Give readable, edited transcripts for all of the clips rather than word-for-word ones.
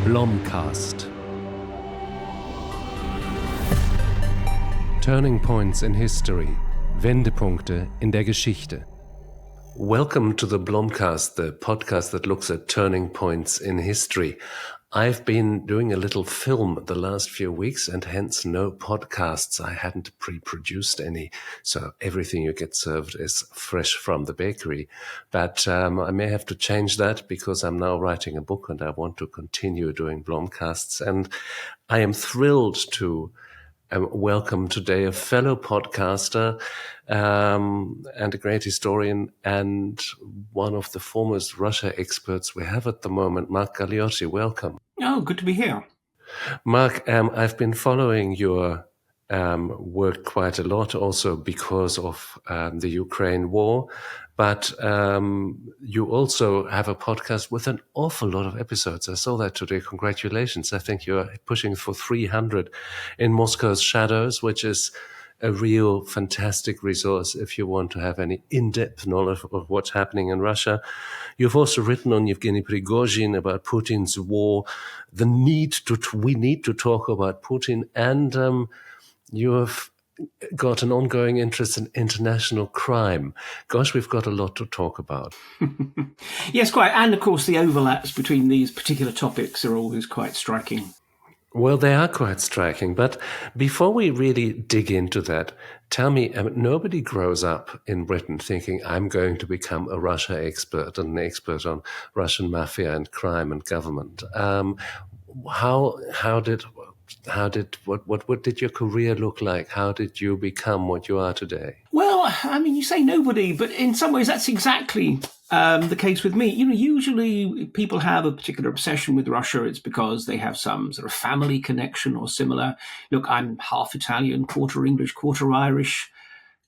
BlomCast. Turning Points in History. Wendepunkte in der Geschichte. Welcome to the BlomCast, the podcast that looks at turning points in history. I've been doing a little film the last few weeks and hence no podcasts. I hadn't pre-produced any, so everything you get served is fresh from the bakery. But I may have to change that because I'm now writing a book and I want to continue doing BlomCasts. And I am thrilled to welcome today a fellow podcaster and a great historian and one of the foremost Russia experts we have at the moment, Mark Galeotti. Welcome. Oh, good to be here. Mark, I've been following your work quite a lot also because of the Ukraine war, but you also have a podcast with an awful lot of episodes. I saw that today. Congratulations. I think you're pushing for 300 in Moscow's Shadows, which is a real fantastic resource if you want to have any in-depth knowledge of what's happening in Russia. You've also written on Yevgeny Prigozhin about Putin's war, we need to talk about Putin, and you have got an ongoing interest in international crime. Gosh, we've got a lot to talk about. Yes, quite. And of course, the overlaps between these particular topics are always quite striking. Well, they are quite striking. But before we really dig into that, tell me, nobody grows up in Britain thinking I'm going to become a Russia expert and an expert on Russian mafia and crime and government. What did your career look like? How did you become what you are today? Well, I mean, you say nobody, but in some ways that's exactly the case with me. You know, usually people have a particular obsession with Russia. It's because they have some sort of family connection or similar. Look, I'm half Italian, quarter English, quarter Irish,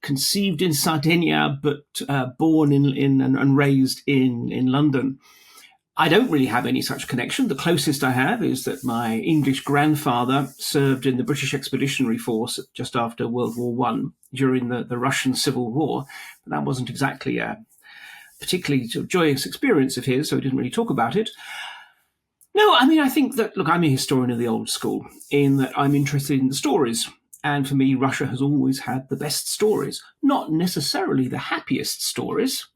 conceived in Sardinia, but born in and raised in London. I don't really have any such connection. The closest I have is that my English grandfather served in the British Expeditionary Force just after World War I during the Russian Civil War. But that wasn't exactly a particularly sort of joyous experience of his, so he didn't really talk about it. No, I mean, I think that, look, I'm a historian of the old school in that I'm interested in the stories. And for me, Russia has always had the best stories, not necessarily the happiest stories,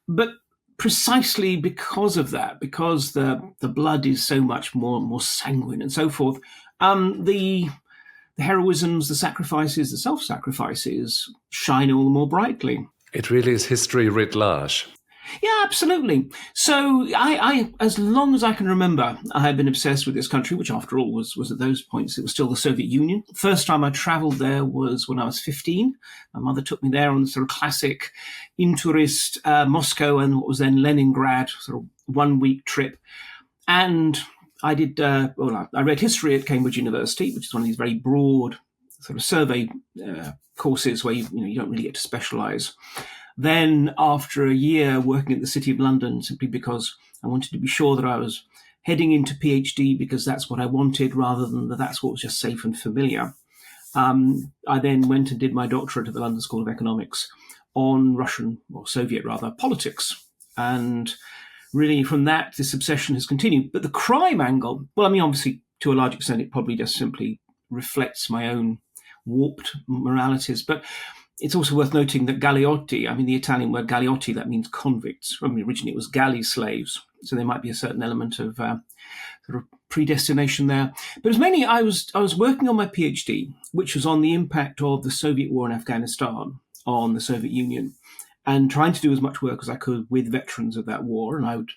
but precisely because of that, because the blood is so much more sanguine and so forth, the heroisms, the sacrifices, the self-sacrifices shine all the more brightly. It really is history writ large. Yeah, absolutely. So I as long as I can remember, I have been obsessed with this country, which after all was at those points, it was still the Soviet Union. First time I traveled there was when I was 15. My mother took me there on the sort of classic in-tourist Moscow and what was then Leningrad sort of 1 week trip. And I did, I read history at Cambridge University, which is one of these very broad sort of survey courses where you don't really get to specialize. Then after a year working at the City of London, simply because I wanted to be sure that I was heading into PhD because that's what I wanted rather than that's what was just safe and familiar, I then went and did my doctorate at the London School of Economics on Russian, or Soviet rather, politics. And really from that, this obsession has continued. But the crime angle, well, I mean, obviously, to a large extent, it probably just simply reflects my own warped moralities. But it's also worth noting that Galeotti, I mean, the Italian word Galeotti, that means convicts. I mean, originally it was galley slaves. So there might be a certain element of sort of predestination there. But it was mainly, I was working on my PhD, which was on the impact of the Soviet war in Afghanistan on the Soviet Union, and trying to do as much work as I could with veterans of that war. And I would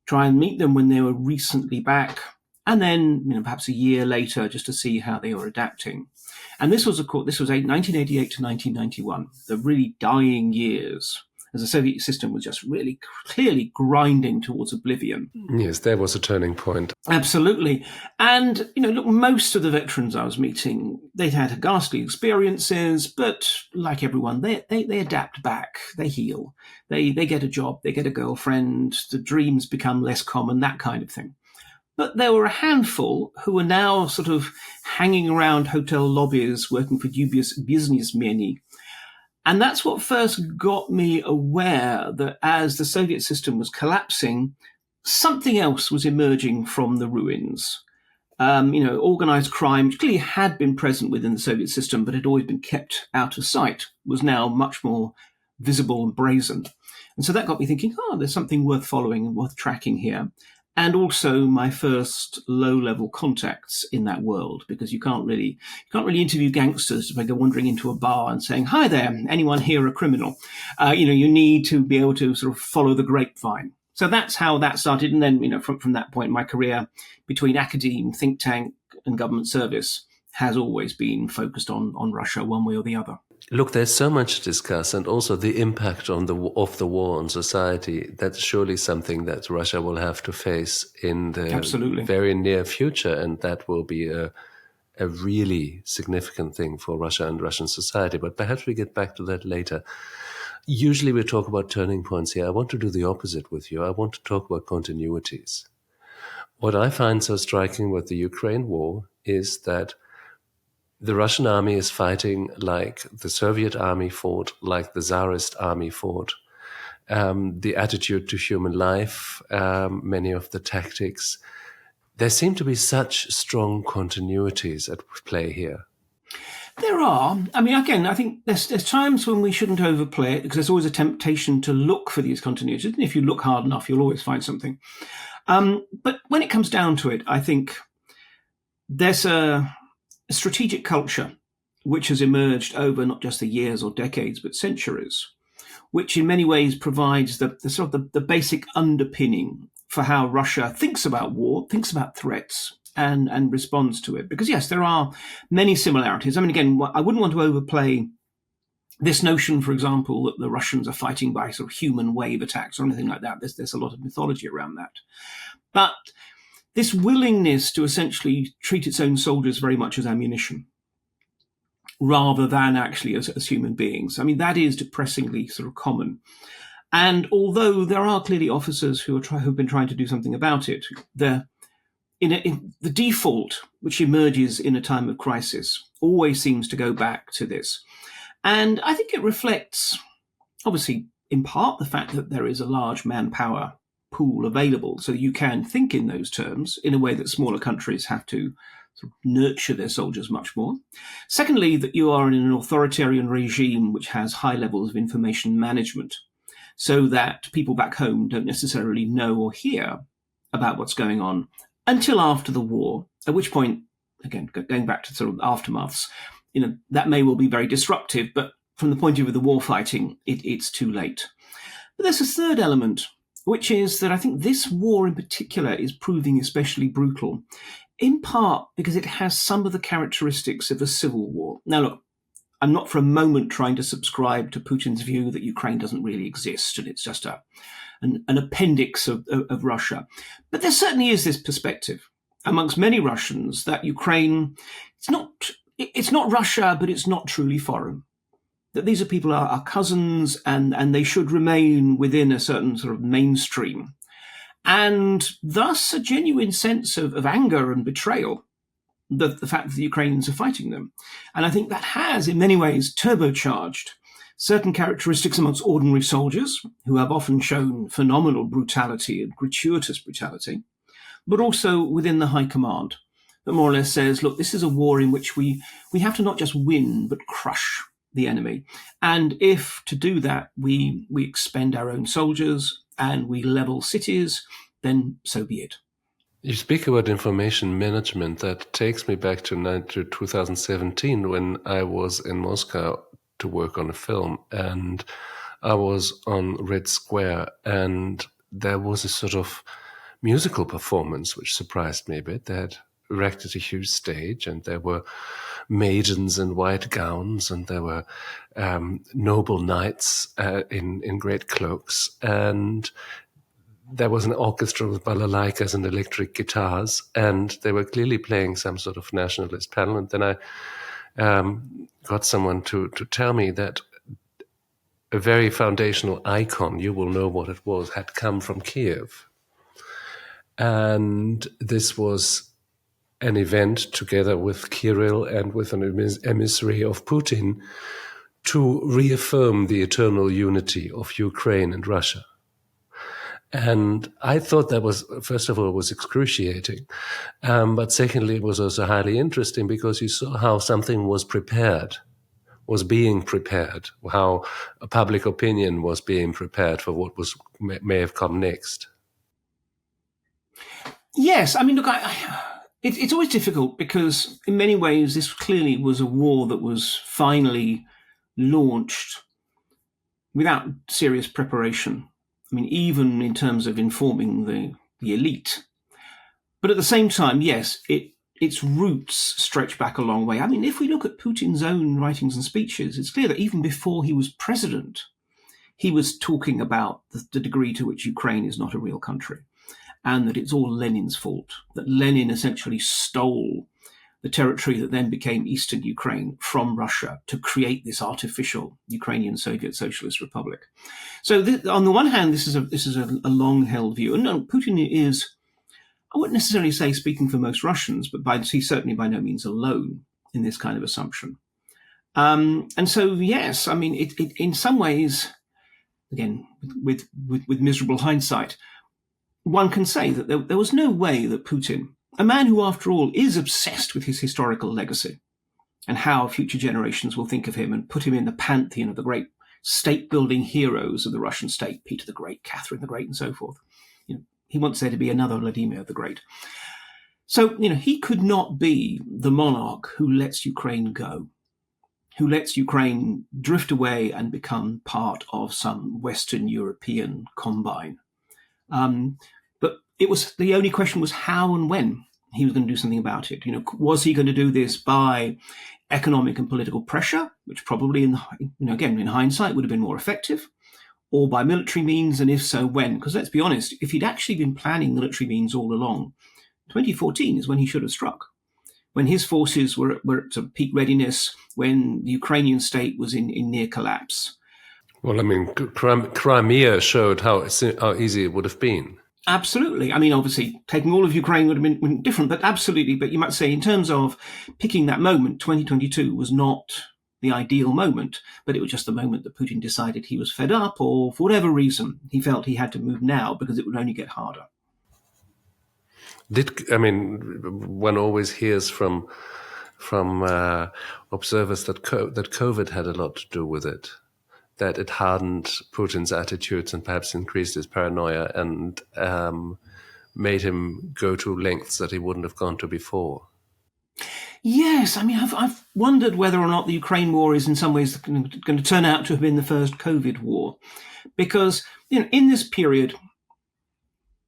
try and meet them when they were recently back, and then perhaps a year later, just to see how they were adapting. And this was 1988 to 1991, the really dying years, as the Soviet system was just really clearly grinding towards oblivion. Yes, there was a turning point. Absolutely. And, look, most of the veterans I was meeting, they'd had ghastly experiences, but like everyone, they adapt back, they heal, they get a job, they get a girlfriend, the dreams become less common, that kind of thing. But there were a handful who are now sort of hanging around hotel lobbies working for dubious businessmen. And that's what first got me aware that as the Soviet system was collapsing, something else was emerging from the ruins. Organized crime, which clearly had been present within the Soviet system, but had always been kept out of sight, was now much more visible and brazen. And so that got me thinking, there's something worth following and worth tracking here. And also my first low-level contacts in that world, because you can't really interview gangsters if I go wandering into a bar and saying, "Hi there, anyone here a criminal?" You need to be able to sort of follow the grapevine. So that's how that started. And then, from that point, my career between academe, think tank, and government service has always been focused on Russia one way or the other. Look, there's so much to discuss, and also the impact of the war on society. That's surely something that Russia will have to face in the very near future, and that will be a really significant thing for Russia and Russian society. But perhaps we get back to that later. Usually we talk about turning points here. I want to do the opposite with you. I want to talk about continuities. What I find so striking with the Ukraine war is that the Russian army is fighting like the Soviet army fought, like the Tsarist army fought. The attitude to human life, many of the tactics. There seem to be such strong continuities at play here. There are. I mean, again, I think there's times when we shouldn't overplay it, because there's always a temptation to look for these continuities. And if you look hard enough, you'll always find something. But when it comes down to it, I think there's a strategic culture which has emerged over not just the years or decades, but centuries, which in many ways provides the sort of the basic underpinning for how Russia thinks about war, thinks about threats, and responds to it. Because yes, there are many similarities. I mean, again, I wouldn't want to overplay this notion, for example, that the Russians are fighting by sort of human wave attacks or anything like that. There's a lot of mythology around that. But this willingness to essentially treat its own soldiers very much as ammunition, rather than actually as human beings. I mean, that is depressingly sort of common. And although there are clearly officers who've been trying to do something about it, the default, which emerges in a time of crisis, always seems to go back to this. And I think it reflects, obviously, in part, the fact that there is a large manpower pool available, so you can think in those terms in a way that smaller countries have to sort of nurture their soldiers much more. Secondly, that you are in an authoritarian regime which has high levels of information management, so that people back home don't necessarily know or hear about what's going on until after the war, at which point, again, going back to sort of aftermaths, that may well be very disruptive, but from the point of view of the war fighting, it's too late. But there's a third element, which is that I think this war in particular is proving especially brutal, in part because it has some of the characteristics of a civil war. Now, look, I'm not for a moment trying to subscribe to Putin's view that Ukraine doesn't really exist and it's just an appendix of Russia. But there certainly is this perspective amongst many Russians that Ukraine, it's not Russia, but it's not truly foreign. That these are people, our cousins, and they should remain within a certain sort of mainstream. And thus a genuine sense of anger and betrayal, the fact that the Ukrainians are fighting them. And I think that has, in many ways, turbocharged certain characteristics amongst ordinary soldiers, who have often shown phenomenal brutality and gratuitous brutality, but also within the high command, that more or less says, look, this is a war in which we have to not just win, but crush the enemy. And if to do that, we expend our own soldiers and we level cities, then so be it. You speak about information management. That takes me back to 2017 when I was in Moscow to work on a film, and I was on Red Square, and there was a sort of musical performance which surprised me a bit. They had erected a huge stage, and there were maidens in white gowns, and there were noble knights in great cloaks, and there was an orchestra with balalaikas and electric guitars, and they were clearly playing some sort of nationalist panel. And then I got someone to tell me that a very foundational icon, you will know what it was, had come from Kiev. And this was an event together with Kirill and with an emissary of Putin to reaffirm the eternal unity of Ukraine and Russia. And I thought that was, first of all, was excruciating. But secondly, it was also highly interesting because you saw how something was being prepared, how public opinion was being prepared for what may have come next. Yes, I mean, look, it's always difficult because in many ways this clearly was a war that was finally launched without serious preparation. I mean, even in terms of informing the elite. But at the same time, yes, its roots stretch back a long way. I mean, if we look at Putin's own writings and speeches, it's clear that even before he was president, he was talking about the degree to which Ukraine is not a real country and that it's all Lenin's fault, that Lenin essentially stole the territory that then became Eastern Ukraine from Russia to create this artificial Ukrainian Soviet Socialist Republic. So on the one hand, this is a long-held view. And no, Putin is, I wouldn't necessarily say speaking for most Russians, but he's certainly by no means alone in this kind of assumption. And so, yes, I mean, it in some ways, again, with miserable hindsight, one can say that there was no way that Putin, a man who, after all, is obsessed with his historical legacy and how future generations will think of him and put him in the pantheon of the great state-building heroes of the Russian state, Peter the Great, Catherine the Great, and so forth. He wants there to be another Vladimir the Great. So, he could not be the monarch who lets Ukraine go, who lets Ukraine drift away and become part of some Western European combine. But the only question was how and when he was going to do something about it. Was he going to do this by economic and political pressure, which probably, again, in hindsight, would have been more effective, or by military means, and if so, when? Because let's be honest, if he'd actually been planning military means all along, 2014 is when he should have struck, when his forces were at peak readiness, when the Ukrainian state was in near collapse. Well, I mean, Crimea showed how easy it would have been. Absolutely. I mean, obviously, taking all of Ukraine would have been different, but absolutely. But you might say, in terms of picking that moment, 2022 was not the ideal moment, but it was just the moment that Putin decided he was fed up, or for whatever reason, he felt he had to move now because it would only get harder. One always hears from observers that COVID had a lot to do with it, that it hardened Putin's attitudes and perhaps increased his paranoia and made him go to lengths that he wouldn't have gone to before. Yes, I mean, I've wondered whether or not the Ukraine war is in some ways going to turn out to have been the first COVID war, because in this period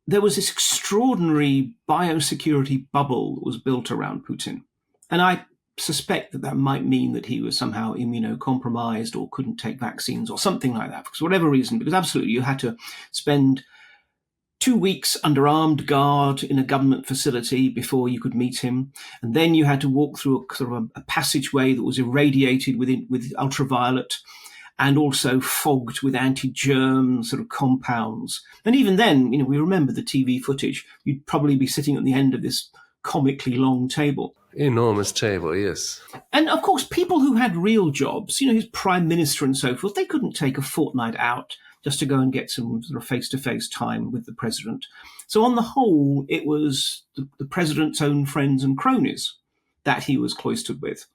there was this extraordinary biosecurity bubble that was built around Putin, and I suspect that might mean that he was somehow immunocompromised or couldn't take vaccines or something like that, for whatever reason. Because absolutely, you had to spend 2 weeks under armed guard in a government facility before you could meet him. And then you had to walk through a passageway that was irradiated with ultraviolet and also fogged with anti-germ compounds. And even then, we remember the TV footage. You'd probably be sitting at the end of this comically long table. Enormous table, yes. And of course, people who had real jobs, his prime minister and so forth, they couldn't take a fortnight out just to go and get some face-to-face time with the president. So on the whole, it was the president's own friends and cronies that he was cloistered with.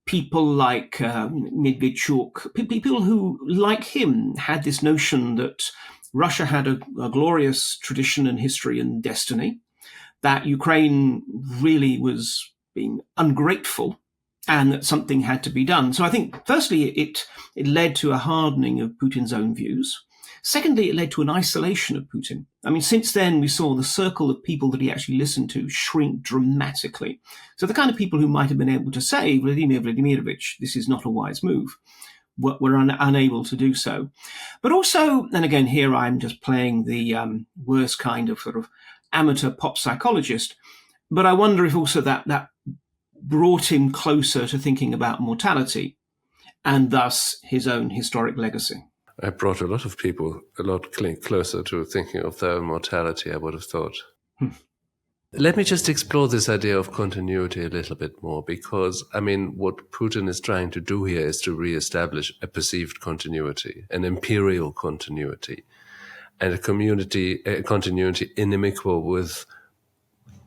People like Medvedchuk, people who, like him, had this notion that Russia had a glorious tradition and history and destiny, that Ukraine really was being ungrateful, and that something had to be done. So I think, firstly, it led to a hardening of Putin's own views. Secondly, it led to an isolation of Putin. I mean, since then, we saw the circle of people that he actually listened to shrink dramatically. So the kind of people who might have been able to say, Vladimir Vladimirovich, this is not a wise move, were unable to do so. But also, and again, here I'm just playing the worst kind of amateur pop psychologist, but I wonder if also that brought him closer to thinking about mortality and thus his own historic legacy. I brought a lot of people a lot closer to thinking of their own mortality, I would have thought. Let me just explore this idea of continuity a little bit more, because, what Putin is trying to do here is to reestablish a perceived continuity, an imperial continuity. and a continuity inimical with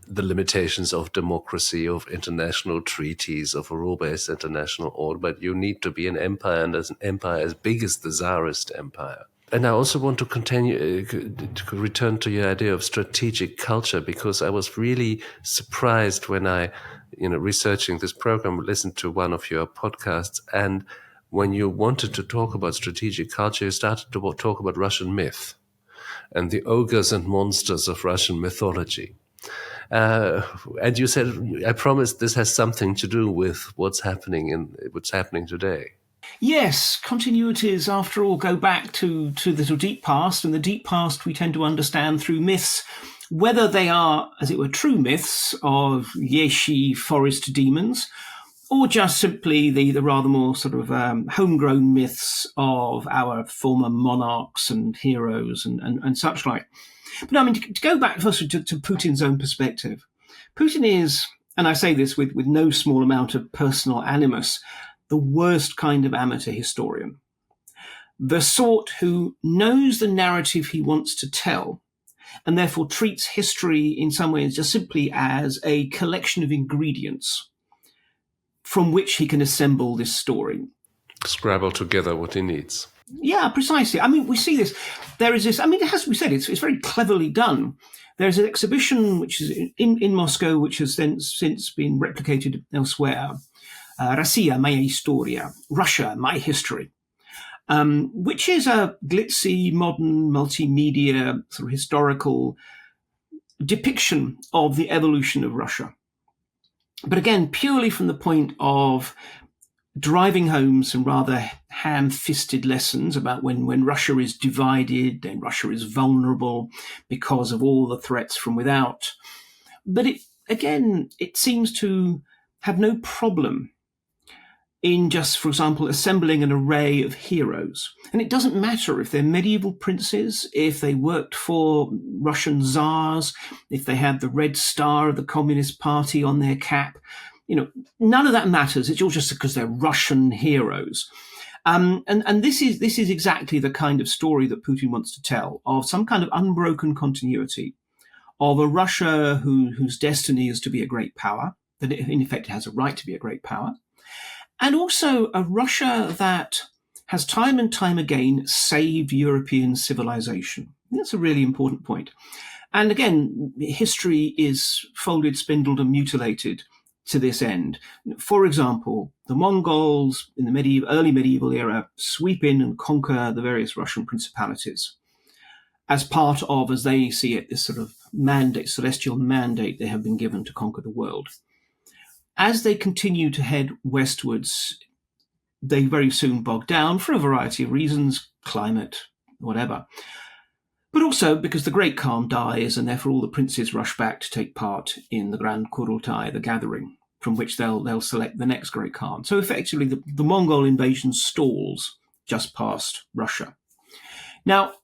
the limitations of democracy, of international treaties, of a rule-based international order. But you need to be an empire, and as an empire as big as the Tsarist Empire. And I also want to to return to your idea of strategic culture, because I was really surprised when I, researching this program, listened to one of your podcasts, and when you wanted to talk about strategic culture, you started to talk about Russian myth and the ogres and monsters of Russian mythology. And you said, I promise this has something to do with what's happening today. Yes, continuities, after all, go back to the deep past, and the deep past we tend to understand through myths, whether they are, as it were, true myths of Yeshi forest demons, or just simply the rather more sort of homegrown myths of our former monarchs and heroes and such like. But I mean, to go back first to Putin's own perspective, Putin is, and I say this with no small amount of personal animus, the worst kind of amateur historian. The sort who knows the narrative he wants to tell, and therefore treats history in some ways just simply as a collection of ingredients from which he can assemble this story. Scrabble together what he needs. Yeah, precisely. I mean, we see this. There is this, I mean, it has to be said, it's very cleverly done. There's an exhibition which is in Moscow, which has then since been replicated elsewhere. Россия, моя история, Russia, my history, which is a glitzy, modern, multimedia, sort of historical depiction of the evolution of Russia. But again, purely from the point of driving home some rather ham-fisted lessons about when Russia is divided, then Russia is vulnerable because of all the threats from without. But it seems to have no problem in just, for example, assembling an array of heroes. And it doesn't matter if they're medieval princes, if they worked for Russian czars, if they had the red star of the Communist Party on their cap. None of that matters. It's all just because they're Russian heroes. And this is exactly the kind of story that Putin wants to tell, of some kind of unbroken continuity of a Russia whose destiny is to be a great power, that in effect it has a right to be a great power, and also a Russia that has time and time again saved European civilization. That's a really important point. And again, history is folded, spindled, and mutilated to this end. For example, the Mongols in the early medieval era sweep in and conquer the various Russian principalities as part of, as they see it, this sort of mandate, celestial mandate they have been given to conquer the world. As they continue to head westwards, they very soon bog down for a variety of reasons, climate, whatever. But also because the Great Khan dies, and therefore all the princes rush back to take part in the Grand Kurultai, the gathering, from which they'll select the next Great Khan. So effectively, the Mongol invasion stalls just past Russia. Now,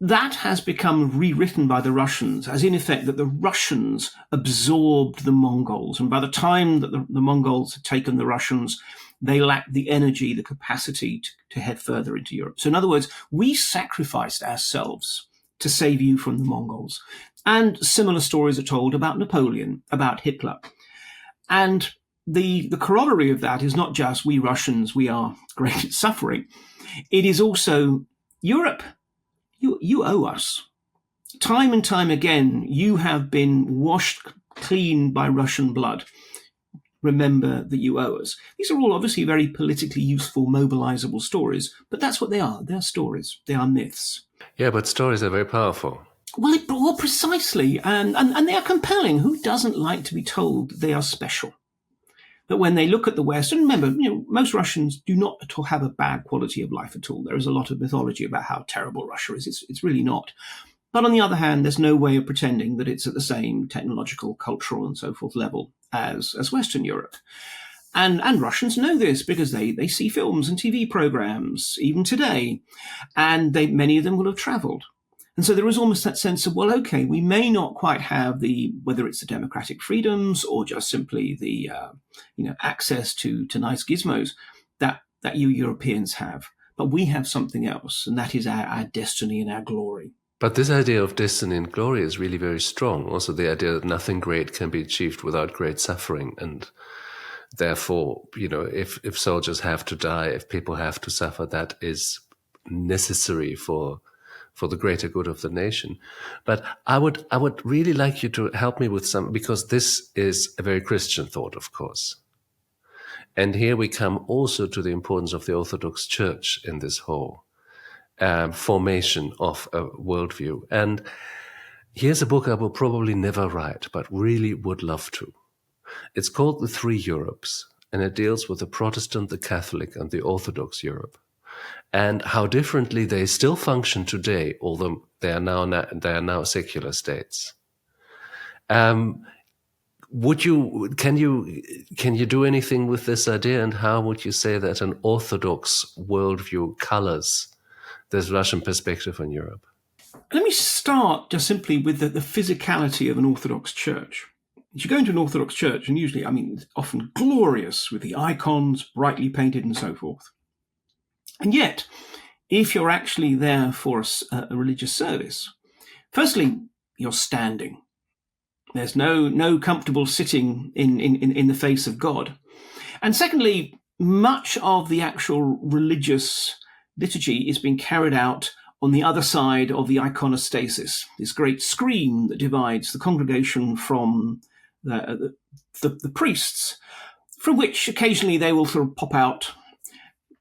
that has become rewritten by the Russians as, in effect, that the Russians absorbed the Mongols. And by the time that the Mongols had taken the Russians, they lacked the energy, the capacity to head further into Europe. So in other words, we sacrificed ourselves to save you from the Mongols. And similar stories are told about Napoleon, about Hitler. And the corollary of that is not just we Russians, we are great at suffering. It is also Europe. You owe us. Time and time again, you have been washed clean by Russian blood. Remember that you owe us. These are all obviously very politically useful, mobilizable stories, but that's what they are. They're stories. They are myths. Yeah, but stories are very powerful. Well, precisely. And they are compelling. Who doesn't like to be told they are special? That when they look at the West, and remember, most Russians do not at all have a bad quality of life at all. There is a lot of mythology about how terrible Russia is. It's really not. But on the other hand, there's no way of pretending that it's at the same technological, cultural, and so forth level as Western Europe. And Russians know this because they see films and TV programs, even today, and many of them will have traveled. And so there is almost that sense of, well, okay, we may not quite have whether it's the democratic freedoms or just simply the, access to nice gizmos that you Europeans have, but we have something else, and that is our destiny and our glory. But this idea of destiny and glory is really very strong. Also, the idea that nothing great can be achieved without great suffering. And therefore, if soldiers have to die, if people have to suffer, that is necessary for the greater good of the nation. But I would really like you to help me with some, because this is a very Christian thought, of course. And here we come also to the importance of the Orthodox Church in this whole formation of a worldview. And here's a book I will probably never write, but really would love to. It's called The Three Europes, and it deals with the Protestant, the Catholic, and the Orthodox Europe, and how differently they still function today, although they are now secular states. Can you do anything with this idea, and how would you say that an Orthodox worldview colors this Russian perspective on Europe? Let me start just simply with the physicality of an Orthodox church. You go into an Orthodox church, and usually, it's often glorious with the icons, brightly painted and so forth. And yet, if you're actually there for a religious service, firstly, you're standing. There's no comfortable sitting in the face of God. And secondly, much of the actual religious liturgy is being carried out on the other side of the iconostasis, this great screen that divides the congregation from the priests, from which occasionally they will sort of pop out,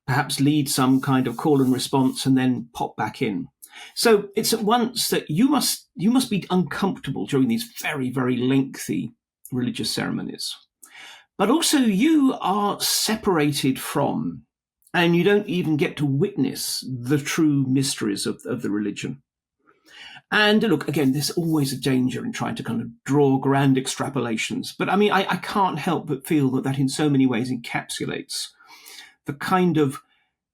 perhaps lead some kind of call and response, and then pop back in. So it's at once that you must be uncomfortable during these very, very lengthy religious ceremonies. But also you are separated from, and you don't even get to witness the true mysteries of the religion. And look, again, there's always a danger in trying to kind of draw grand extrapolations. But I can't help but feel that in so many ways encapsulates the kind of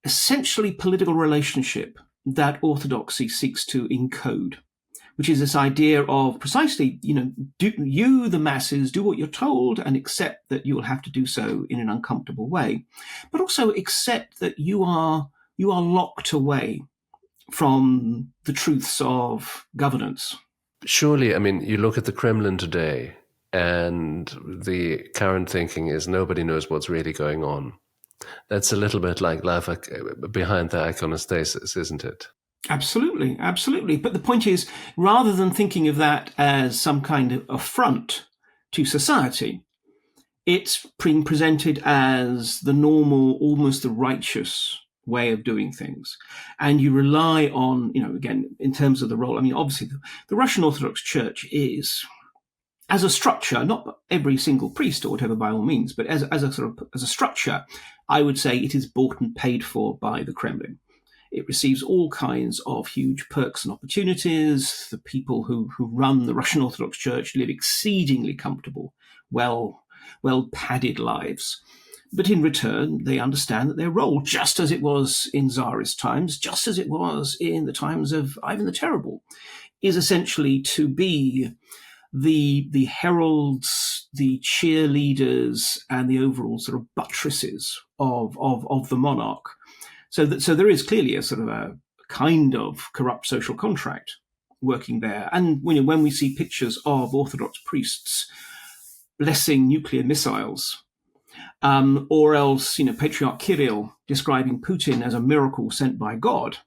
essentially political relationship that orthodoxy seeks to encode, which is this idea of precisely, do the masses, do what you're told, and accept that you will have to do so in an uncomfortable way, but also accept that you are locked away from the truths of governance. Surely, you look at the Kremlin today, and the current thinking is nobody knows what's really going on. That's a little bit like life behind the iconostasis, isn't it? Absolutely, absolutely. But the point is, rather than thinking of that as some kind of affront to society, it's being presented as the normal, almost the righteous way of doing things. And you rely on, again, in terms of the role, obviously the Russian Orthodox Church is, as a structure, not every single priest or whatever by all means, but as a structure, I would say it is bought and paid for by the Kremlin. It receives all kinds of huge perks and opportunities. The people who run the Russian Orthodox Church live exceedingly comfortable, well padded lives. But in return, they understand that their role, just as it was in Tsarist times, just as it was in the times of Ivan the Terrible, is essentially to be the heralds, the cheerleaders, and the overall sort of buttresses of the monarch. So there is clearly a sort of a kind of corrupt social contract working there. And when we see pictures of Orthodox priests blessing nuclear missiles, or else, Patriarch Kirill describing Putin as a miracle sent by God,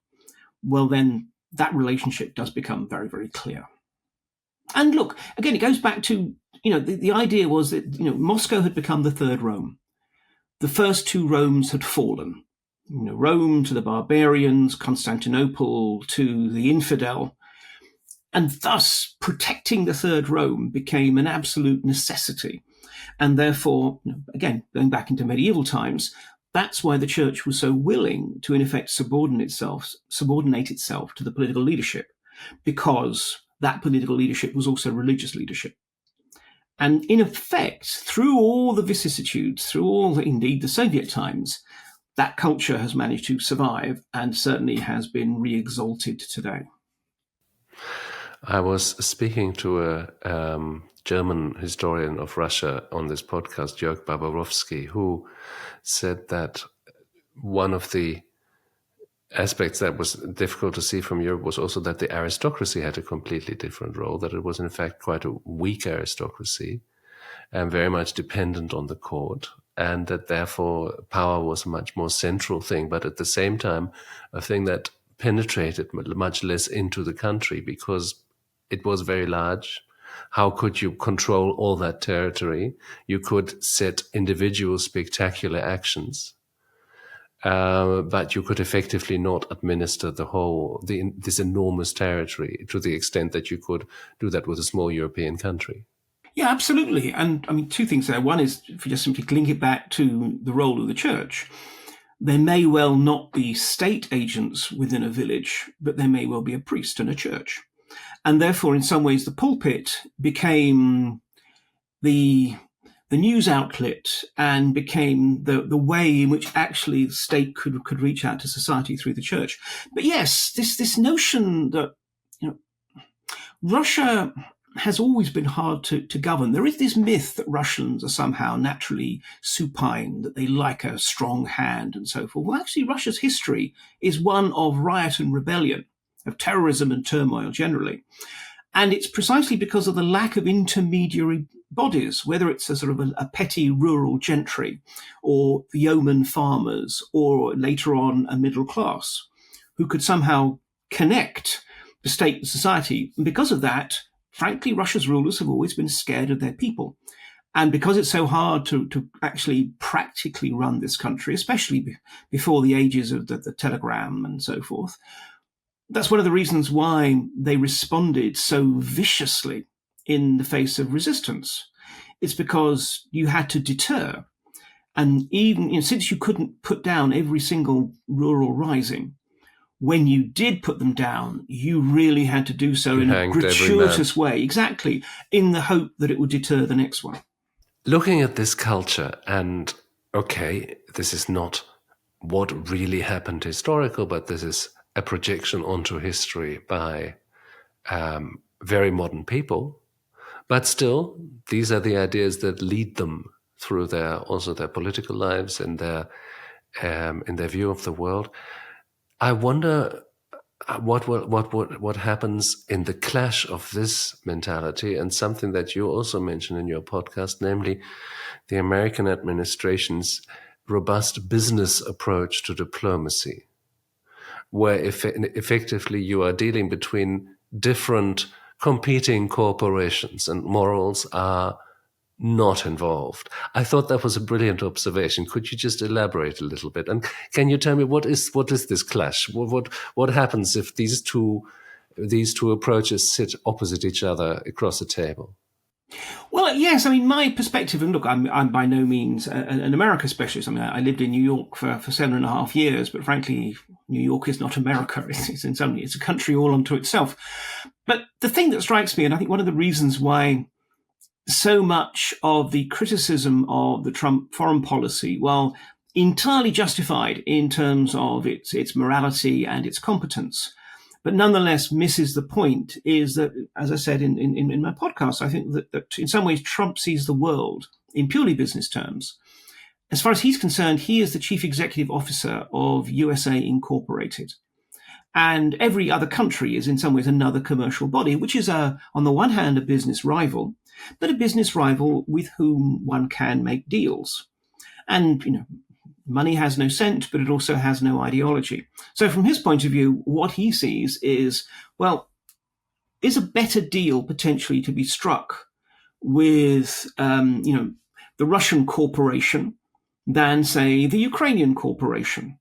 well, then that relationship does become very, very clear. And look, again, it goes back to, the idea was that, Moscow had become the third Rome. The first two Romes had fallen. Rome to the barbarians, Constantinople to the infidel. And thus protecting the third Rome became an absolute necessity. And therefore, again, going back into medieval times, that's why the church was so willing to, in effect, subordinate itself to the political leadership, because that political leadership was also religious leadership. And in effect, through all the vicissitudes, through all, indeed, the Soviet times, that culture has managed to survive and certainly has been re-exalted today. I was speaking to a German historian of Russia on this podcast, Jörg Barbarowski, who said that one of the aspects that was difficult to see from Europe was also that the aristocracy had a completely different role, that it was in fact quite a weak aristocracy and very much dependent on the court, and that therefore power was a much more central thing, but at the same time a thing that penetrated much less into the country because it was very large. How could you control all that territory? You could set individual spectacular actions, but you could effectively not administer this enormous territory to the extent that you could do that with a small European country. Yeah, absolutely. And I mean, two things there. One is, if you just simply link it back to the role of the church, there may well not be state agents within a village, but there may well be a priest and a church. And therefore, in some ways, the pulpit became the news outlet and became the way in which actually the state could reach out to society through the church. But yes, this notion that, Russia has always been hard to govern. There is this myth that Russians are somehow naturally supine, that they like a strong hand and so forth. Well, actually, Russia's history is one of riot and rebellion, of terrorism and turmoil generally. And it's precisely because of the lack of intermediary bodies, whether it's a sort of a petty rural gentry or yeoman farmers or later on a middle class who could somehow connect the state and society. And because of that, frankly, Russia's rulers have always been scared of their people. And because it's so hard to actually practically run this country, especially before the ages of the telegram and so forth, that's one of the reasons why they responded so viciously in the face of resistance. It's because you had to deter. And even since you couldn't put down every single rural rising, when you did put them down, you really had to do so in a gratuitous way, exactly, in the hope that it would deter the next one. Looking at this culture, and okay, this is not what really happened historical, but this is a projection onto history by very modern people. But still, these are the ideas that lead them through their political lives and their view of the world. I wonder what happens in the clash of this mentality and something that you also mentioned in your podcast, namely the American administration's robust business approach to diplomacy, where effectively you are dealing between different competing corporations and morals are not involved. I thought that was a brilliant observation. Could you just elaborate a little bit? And can you tell me what is this clash? What happens if these two approaches sit opposite each other across a table? Well, yes. I mean, my perspective, and look, I'm by no means an America specialist. I mean, I lived in New York for 7.5 years, but frankly, New York is not America. It's a country all unto itself. But the thing that strikes me, and I think one of the reasons why so much of the criticism of the Trump foreign policy, while entirely justified in terms of its morality and its competence, but nonetheless misses the point, is that, as I said in my podcast, I think that in some ways Trump sees the world in purely business terms. As far as he's concerned, he is the chief executive officer of USA Incorporated. And every other country is in some ways another commercial body, which is on the one hand a business rival, but a business rival with whom one can make deals. And, money has no scent, but it also has no ideology. So from his point of view, what he sees is, well, is a better deal potentially to be struck with, the Russian corporation than, say, the Ukrainian corporation?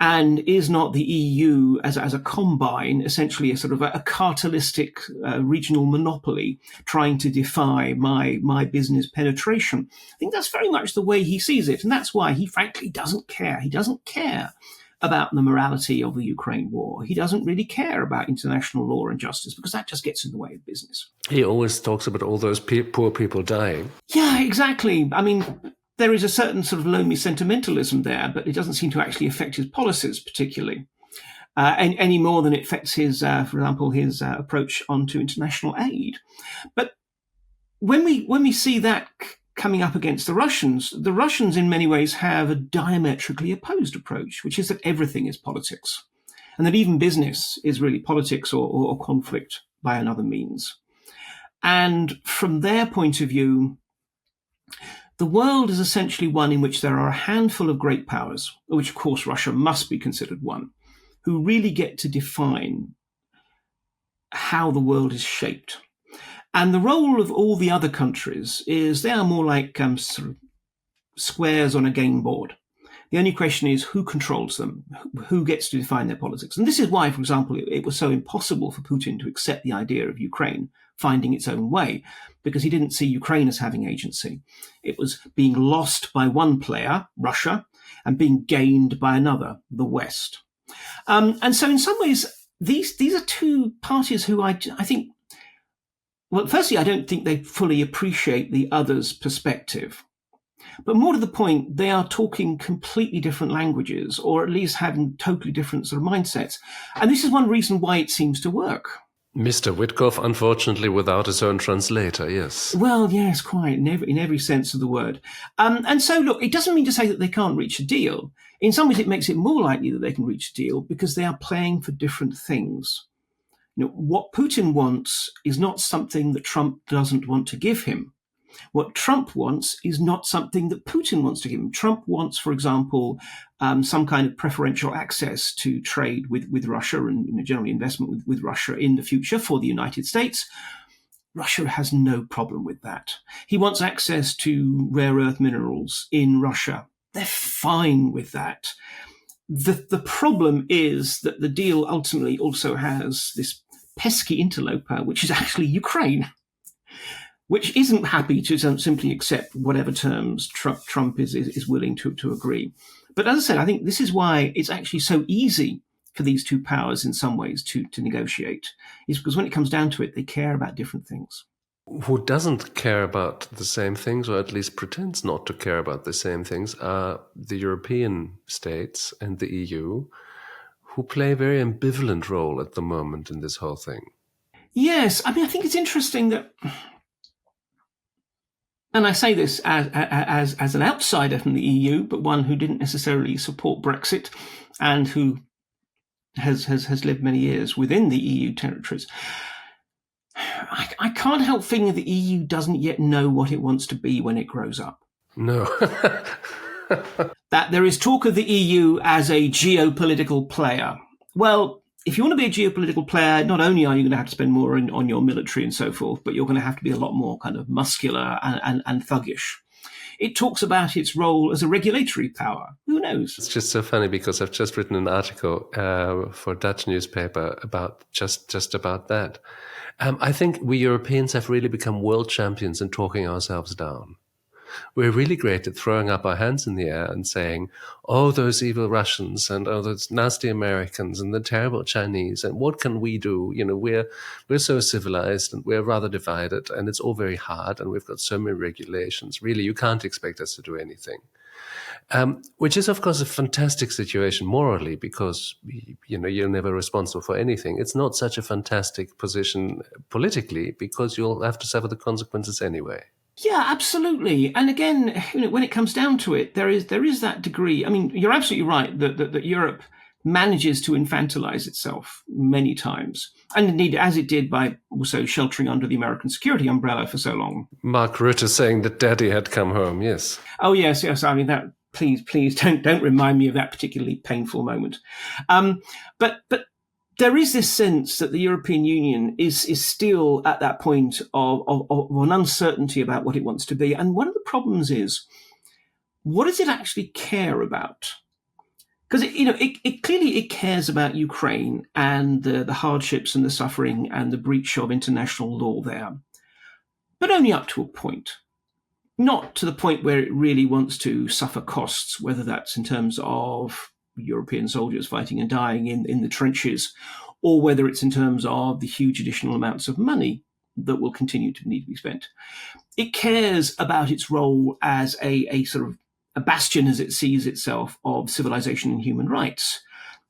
And is not the EU as a combine essentially a sort of a cartelistic regional monopoly trying to defy my business penetration? I think that's very much the way he sees it. And that's why he frankly doesn't care. He doesn't care about the morality of the Ukraine war. He doesn't really care about international law and justice because that just gets in the way of business. He always talks about all those poor people dying. Yeah, exactly. I mean, there is a certain sort of lonely sentimentalism there, but it doesn't seem to actually affect his policies particularly, any more than it affects his, for example, his approach onto international aid. But when we see that coming up against the Russians in many ways have a diametrically opposed approach, which is that everything is politics. and that even business is really politics or conflict by another means. And from their point of view, the world is essentially one in which there are a handful of great powers, which of course Russia must be considered one, who really get to define how the world is shaped. And the role of all the other countries is they are more like sort of squares on a game board. The only question is who controls them, who gets to define their politics. And this is why, for example, it was so impossible for Putin to accept the idea of Ukraine finding its own way, because he didn't see Ukraine as having agency. It was being lost by one player, Russia, and being gained by another, the West. And so in some ways, these are two parties who I think, well, firstly, I don't think they fully appreciate the other's perspective. But more to the point, they are talking completely different languages, or at least having totally different sort of mindsets. And this is one reason why it seems to work. Mr. Witkoff, unfortunately, without his own translator, yes. Well, yes, quite, in every sense of the word. And so, look, it doesn't mean to say that they can't reach a deal. In some ways, it makes it more likely that they can reach a deal because they are playing for different things. You know, what Putin wants is not something that Trump doesn't want to give him. What Trump wants is not something that Putin wants to give him. Trump wants, for example, some kind of preferential access to trade with Russia and generally investment with Russia in the future for the United States. Russia has no problem with that. He wants access to rare earth minerals in Russia. They're fine with that. The problem is that the deal ultimately also has this pesky interloper, which is actually Ukraine, which isn't happy to simply accept whatever terms Trump is willing to agree. But as I said, I think this is why it's actually so easy for these two powers in some ways to negotiate, is because when it comes down to it, they care about different things. Who doesn't care about the same things, or at least pretends not to care about the same things, are the European states and the EU, who play a very ambivalent role at the moment in this whole thing. Yes, I mean, I think it's interesting that, and I say this as an outsider from the EU, but one who didn't necessarily support Brexit and who has lived many years within the EU territories. I can't help thinking the EU doesn't yet know what it wants to be when it grows up. No. That there is talk of the EU as a geopolitical player. Well, if you want to be a geopolitical player, not only are you going to have to spend more on your military and so forth, but you're going to have to be a lot more kind of muscular and thuggish. It talks about its role as a regulatory power. Who knows? It's just so funny because I've just written an article for a Dutch newspaper about just about that. I think we Europeans have really become world champions in talking ourselves down. We're really great at throwing up our hands in the air and saying, oh, those evil Russians and oh, those nasty Americans and the terrible Chinese, and what can we do? You know, we're so civilized and we're rather divided and it's all very hard and we've got so many regulations. Really, you can't expect us to do anything. Which is, of course, a fantastic situation morally because, you know, you're never responsible for anything. It's not such a fantastic position politically because you'll have to suffer the consequences anyway. Yeah, absolutely. And again, you know, when it comes down to it, there is that degree. I mean, you're absolutely right that Europe manages to infantilize itself many times. And indeed, as it did by also sheltering under the American security umbrella for so long. Mark Rutte saying that daddy had come home, yes. Oh, yes. I mean, that please don't remind me of that particularly painful moment. But there is this sense that the European Union is still at that point of an uncertainty about what it wants to be. And one of the problems is, what does it actually care about? Because it clearly cares about Ukraine and the hardships and the suffering and the breach of international law there, but only up to a point. Not to the point where it really wants to suffer costs, whether that's in terms of European soldiers fighting and dying in the trenches, or whether it's in terms of the huge additional amounts of money that will continue to need to be spent. It cares about its role as a sort of a bastion, as it sees itself, of civilization and human rights,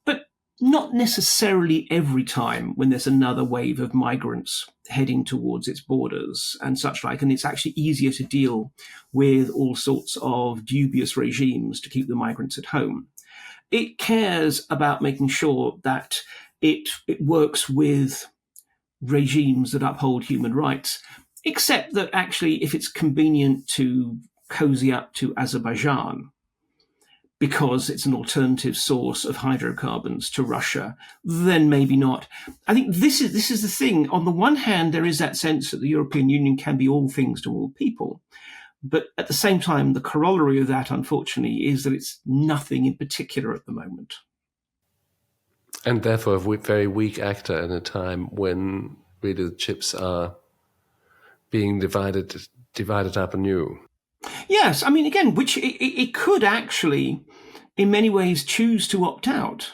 but not necessarily every time when there's another wave of migrants heading towards its borders and such like. And it's actually easier to deal with all sorts of dubious regimes to keep the migrants at home. it cares about making sure that it works with regimes that uphold human rights, except that actually if it's convenient to cozy up to Azerbaijan because it's an alternative source of hydrocarbons to Russia, then maybe not. I think this is the thing. On the one hand, there is that sense that the European Union can be all things to all people. But at the same time, the corollary of that, unfortunately, is that it's nothing in particular at the moment. And therefore a very weak actor in a time when really the chips are being divided up anew. Yes, I mean, again, which it could actually, in many ways, choose to opt out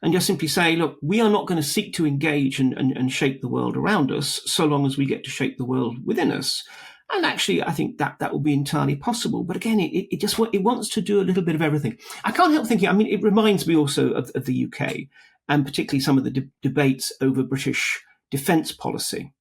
and just simply say, look, we are not going to seek to engage and shape the world around us so long as we get to shape the world within us. And actually, I think that will be entirely possible. But again, it wants to do a little bit of everything. I can't help thinking, I mean, it reminds me also of the UK, and particularly some of the debates over British defence policy.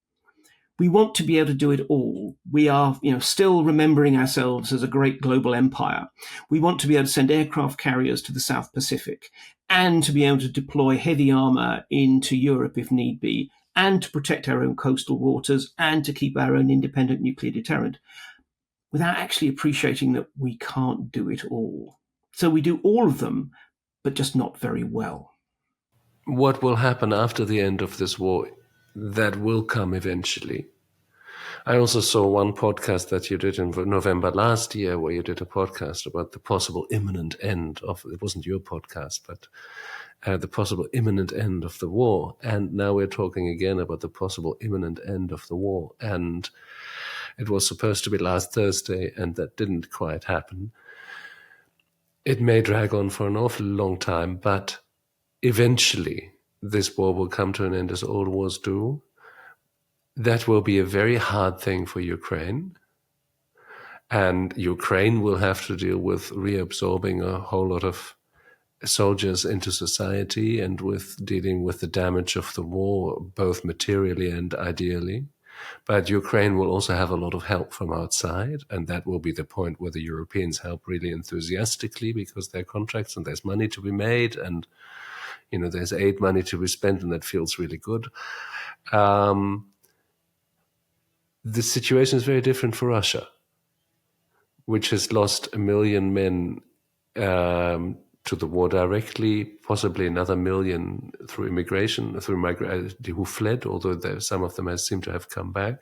We want to be able to do it all. We are, still remembering ourselves as a great global empire. We want to be able to send aircraft carriers to the South Pacific and to be able to deploy heavy armour into Europe if need be, and to protect our own coastal waters and to keep our own independent nuclear deterrent, without actually appreciating that we can't do it all. So we do all of them, but just not very well. What will happen after the end of this war? That will come eventually. I also saw one podcast that you did in November last year, where you did a podcast about the possible imminent end of, it wasn't your podcast, but the possible imminent end of the war. And now we're talking again about the possible imminent end of the war. And it was supposed to be last Thursday, and that didn't quite happen. It may drag on for an awfully long time, but eventually this war will come to an end, as all wars do. That will be a very hard thing for Ukraine. And Ukraine will have to deal with reabsorbing a whole lot of soldiers into society and with dealing with the damage of the war, both materially and ideally. But Ukraine will also have a lot of help from outside, and that will be the point where the Europeans help really enthusiastically, because there are contracts and there's money to be made, and there's aid money to be spent, and that feels really good. The situation is very different for Russia, which has lost 1 million men to the war directly, possibly another 1 million through immigration, who fled, although some of them seem to have come back,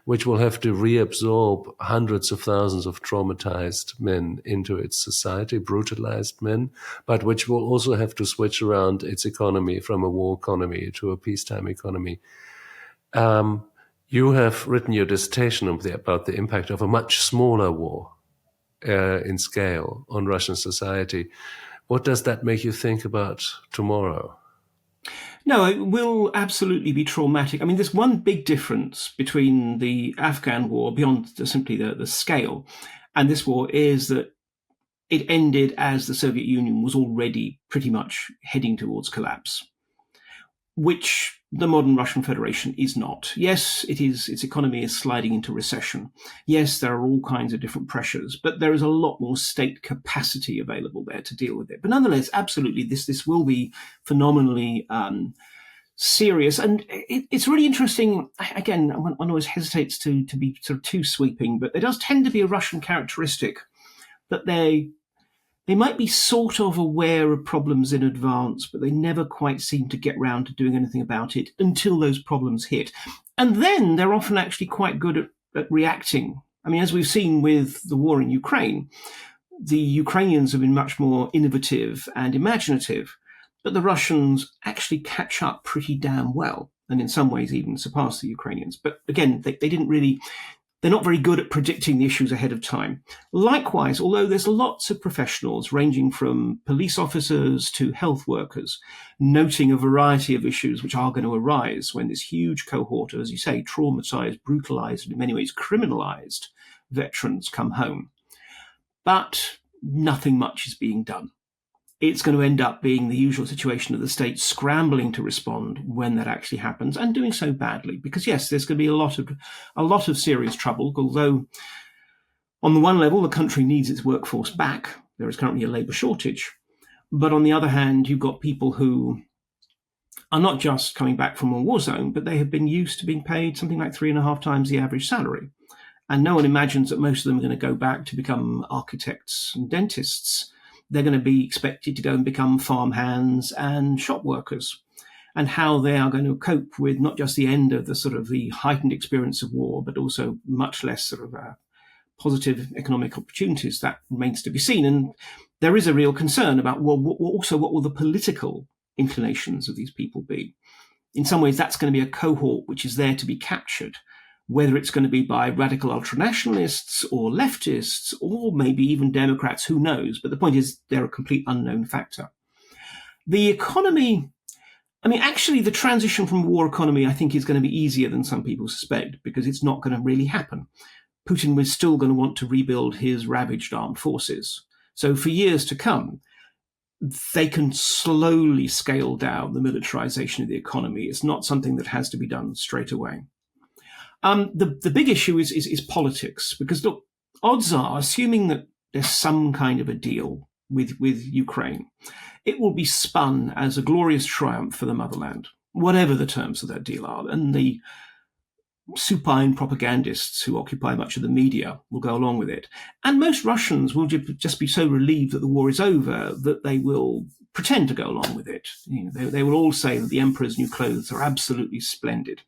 which will have to reabsorb hundreds of thousands of traumatized men into its society, brutalized men, but which will also have to switch around its economy from a war economy to a peacetime economy. You have written your dissertation about the impact of a much smaller war in scale on Russian society. What does that make you think about tomorrow? No, it will absolutely be traumatic. I mean, there's one big difference between the Afghan war, beyond simply the scale, and this war, is that it ended as the Soviet Union was already pretty much heading towards collapse, which the modern Russian Federation is not. Yes, its economy is sliding into recession. Yes, there are all kinds of different pressures, but there is a lot more state capacity available there to deal with it. But nonetheless, absolutely, this will be phenomenally serious. And it's really interesting. Again, one always hesitates to be sort of too sweeping, but there does tend to be a Russian characteristic that they might be sort of aware of problems in advance, but they never quite seem to get round to doing anything about it until those problems hit. And then they're often actually quite good at reacting. I mean, as we've seen with the war in Ukraine, the Ukrainians have been much more innovative and imaginative, but the Russians actually catch up pretty damn well, and in some ways even surpass the Ukrainians. But again, they didn't really... They're not very good at predicting the issues ahead of time. Likewise, although there's lots of professionals ranging from police officers to health workers, noting a variety of issues which are going to arise when this huge cohort of, as you say, traumatized, brutalized, and in many ways criminalized veterans come home. But nothing much is being done. It's going to end up being the usual situation of the state scrambling to respond when that actually happens, and doing so badly. Because yes, there's going to be a lot of serious trouble. Although, on the one level, the country needs its workforce back. There is currently a labour shortage. But on the other hand, you've got people who are not just coming back from a war zone, but they have been used to being paid something like 3.5 times the average salary. And no one imagines that most of them are going to go back to become architects and dentists. They're going to be expected to go and become farmhands and shop workers. And how they are going to cope with not just the end of the sort of the heightened experience of war, but also much less sort of positive economic opportunities, that remains to be seen. And there is a real concern about, well, also what will the political inclinations of these people be? In some ways, that's going to be a cohort which is there to be captured, whether it's going to be by radical ultranationalists or leftists or maybe even Democrats, who knows? But the point is, they're a complete unknown factor. The economy, actually, the transition from war economy, I think, is going to be easier than some people suspect, because it's not going to really happen. Putin was still going to want to rebuild his ravaged armed forces. So for years to come, they can slowly scale down the militarization of the economy. It's not something that has to be done straight away. The big issue is politics, because look, odds are, assuming that there's some kind of a deal with Ukraine, it will be spun as a glorious triumph for the motherland, whatever the terms of that deal are. And the supine propagandists who occupy much of the media will go along with it. And most Russians will just be so relieved that the war is over that they will pretend to go along with it. They will all say that the emperor's new clothes are absolutely splendid.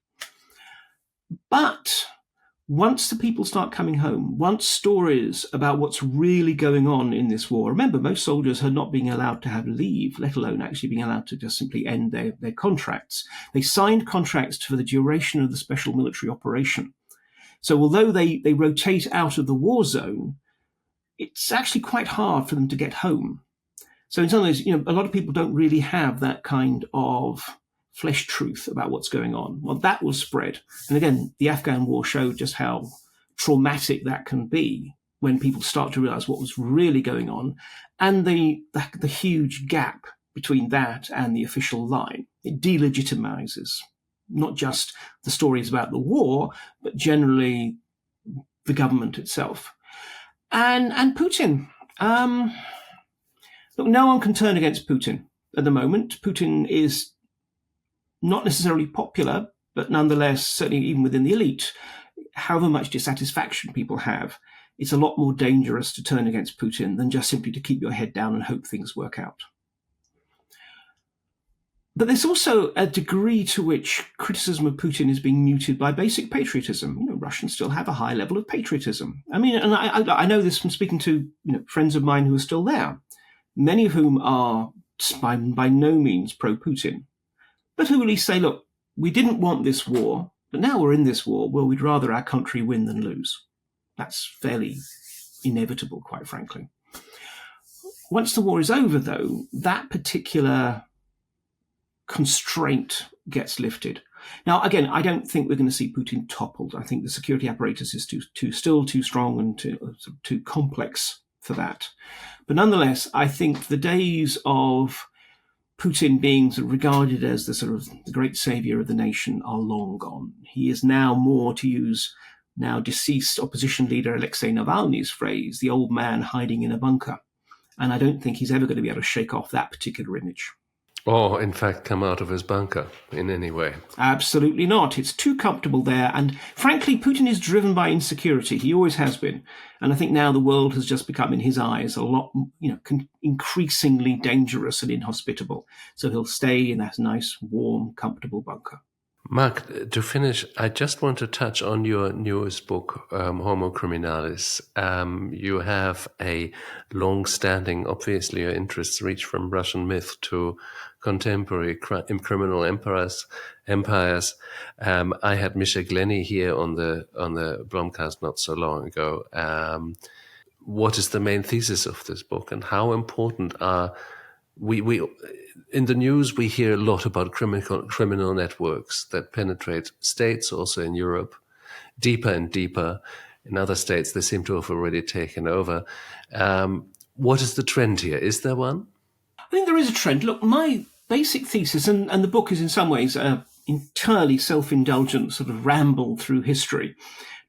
But once the people start coming home, once stories about what's really going on in this war, remember, most soldiers are not being allowed to have leave, let alone actually being allowed to just simply end their contracts. They signed contracts for the duration of the special military operation. So although they rotate out of the war zone, it's actually quite hard for them to get home. So in some ways, a lot of people don't really have that kind of flesh truth about what's going on. Well, that will spread. And again, the Afghan war showed just how traumatic that can be when people start to realize what was really going on, and the huge gap between that and the official line. It delegitimizes not just the stories about the war, but generally the government itself. And Putin. Look, no one can turn against Putin at the moment. Putin is not necessarily popular, but nonetheless, certainly even within the elite, however much dissatisfaction people have, it's a lot more dangerous to turn against Putin than just simply to keep your head down and hope things work out. But there's also a degree to which criticism of Putin is being muted by basic patriotism. Russians still have a high level of patriotism. And I know this from speaking to friends of mine who are still there, many of whom are by no means pro-Putin, but who at least say, look, we didn't want this war, but now we're in this war, well, we'd rather our country win than lose. That's fairly inevitable, quite frankly. Once the war is over, though, that particular constraint gets lifted. Now, again, I don't think we're going to see Putin toppled. I think the security apparatus is still too strong and too complex for that. But nonetheless, I think the days of Putin being regarded as the great savior of the nation are long gone. He is now more, to use now deceased opposition leader Alexei Navalny's phrase, the old man hiding in a bunker. And I don't think he's ever going to be able to shake off that particular image. Or, in fact, come out of his bunker in any way. Absolutely not. It's too comfortable there. And frankly, Putin is driven by insecurity. He always has been. And I think now the world has just become, in his eyes, a lot, increasingly dangerous and inhospitable. So he'll stay in that nice, warm, comfortable bunker. Mark, to finish, I just want to touch on your newest book, Homo Criminalis. You have a long-standing, obviously your interests reach from Russian myth to contemporary criminal empires. I had Misha Glenny here on the BlomCast not so long ago. What is the main thesis of this book, and how important are we in the news, we hear a lot about criminal networks that penetrate states, also in Europe, deeper and deeper. In other states, they seem to have already taken over. What is the trend here? Is there one? I think there is a trend. Look, my basic thesis, and the book is in some ways entirely self-indulgent sort of ramble through history,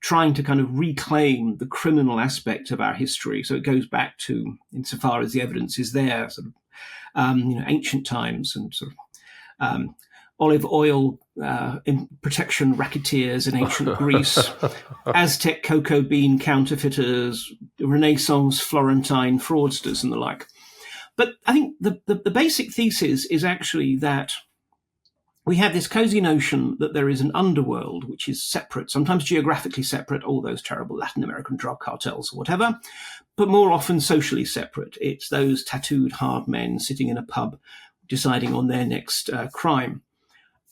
trying to kind of reclaim the criminal aspect of our history. So it goes back to, insofar as the evidence is there, sort of ancient times and sort of olive oil protection racketeers in ancient Greece, Aztec cocoa bean counterfeiters, Renaissance Florentine fraudsters and the like. But I think the basic thesis is actually that we have this cozy notion that there is an underworld which is separate, sometimes geographically separate, all those terrible Latin American drug cartels or whatever, but more often socially separate. It's those tattooed hard men sitting in a pub deciding on their next crime.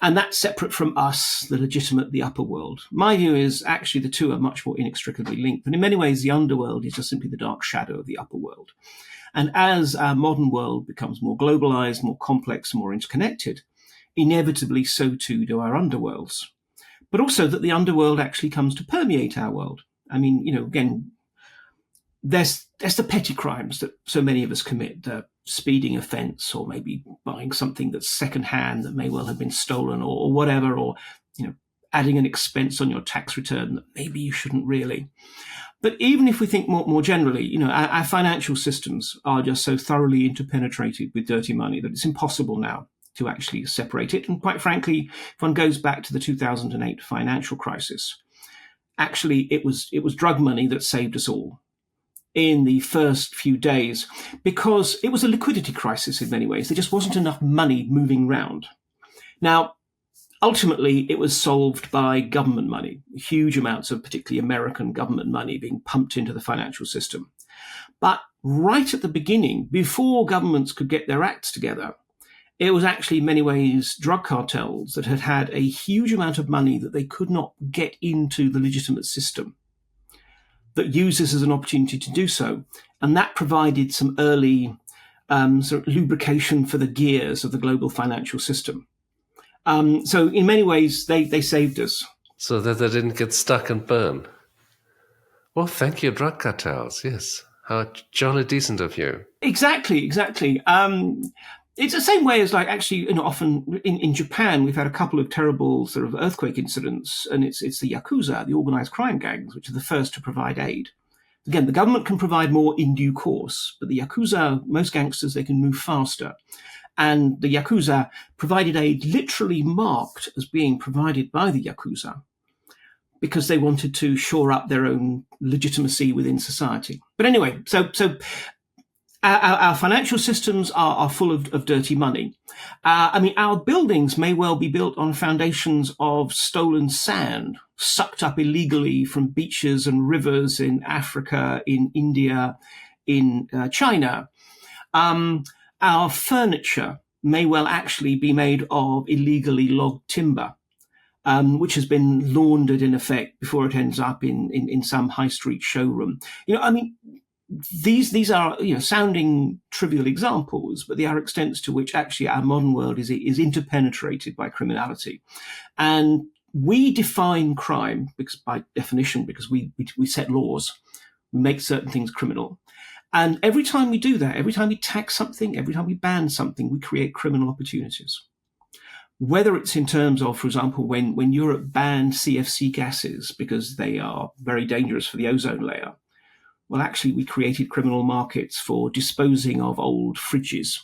And that's separate from us, the legitimate, the upper world. My view is actually the two are much more inextricably linked. And in many ways, the underworld is just simply the dark shadow of the upper world. And as our modern world becomes more globalized, more complex, more interconnected, inevitably so too do our underworlds. But also that the underworld actually comes to permeate our world. I mean, again, there's the petty crimes that so many of us commit, the speeding offence, or maybe buying something that's secondhand that may well have been stolen or whatever, or adding an expense on your tax return that maybe you shouldn't really. But even if we think more generally, our financial systems are just so thoroughly interpenetrated with dirty money that it's impossible now to actually separate it. And quite frankly, if one goes back to the 2008 financial crisis, actually it was drug money that saved us all in the first few days, because it was a liquidity crisis in many ways. There just wasn't enough money moving around. Now, ultimately, it was solved by government money, huge amounts of particularly American government money being pumped into the financial system. But right at the beginning, before governments could get their acts together, it was actually in many ways drug cartels that had a huge amount of money that they could not get into the legitimate system, that used this as an opportunity to do so. And that provided some early sort of lubrication for the gears of the global financial system. So in many ways, they saved us. So that they didn't get stuck and burn. Well, thank you, drug cartels. Yes. How jolly decent of you. Exactly. It's the same way as actually, often in Japan, we've had a couple of terrible sort of earthquake incidents, and it's the Yakuza, the organized crime gangs, which are the first to provide aid. Again, the government can provide more in due course, but the Yakuza, most gangsters, they can move faster. And the Yakuza provided aid literally marked as being provided by the Yakuza because they wanted to shore up their own legitimacy within society. But anyway, so our financial systems are full of dirty money. Our buildings may well be built on foundations of stolen sand, sucked up illegally from beaches and rivers in Africa, in India, in China. Our furniture may well actually be made of illegally logged timber, which has been laundered in effect before it ends up in some high street showroom. These are sounding trivial examples, but they are extents to which actually our modern world is interpenetrated by criminality. And we define crime by definition because we set laws, we make certain things criminal. And every time we do that, every time we tax something, every time we ban something, we create criminal opportunities. Whether it's in terms of, for example, when Europe banned CFC gases because they are very dangerous for the ozone layer, well, actually, we created criminal markets for disposing of old fridges,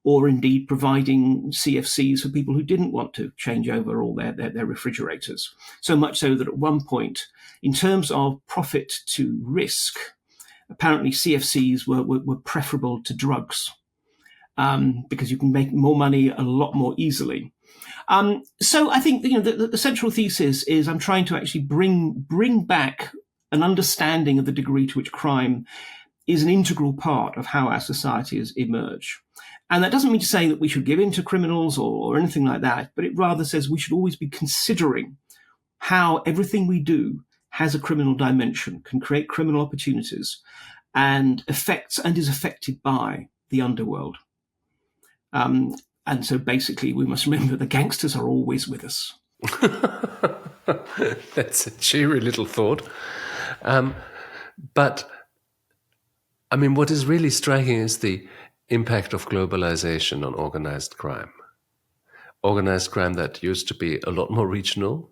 or indeed providing CFCs for people who didn't want to change over all their refrigerators. So much so that at one point, in terms of profit to risk, apparently CFCs were preferable to drugs because you can make more money a lot more easily. So I think the central thesis is I'm trying to actually bring back an understanding of the degree to which crime is an integral part of how our societies emerge. And that doesn't mean to say that we should give in to criminals or anything like that, but it rather says we should always be considering how everything we do has a criminal dimension, can create criminal opportunities, and affects and is affected by the underworld. And so basically we must remember the gangsters are always with us. That's a cheery little thought. But, what is really striking is the impact of globalization on organized crime. Organized crime that used to be a lot more regional,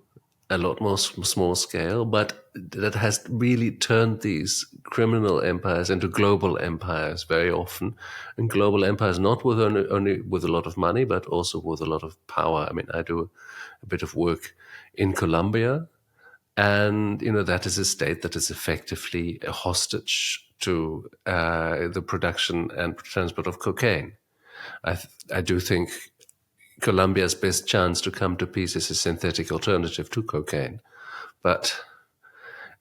a lot more small scale, but that has really turned these criminal empires into global empires very often. And global empires not with only with a lot of money, but also with a lot of power. I mean, I do a bit of work in Colombia, and that is a state that is effectively a hostage to the production and transport of cocaine. I do think Colombia's best chance to come to peace is a synthetic alternative to cocaine. But,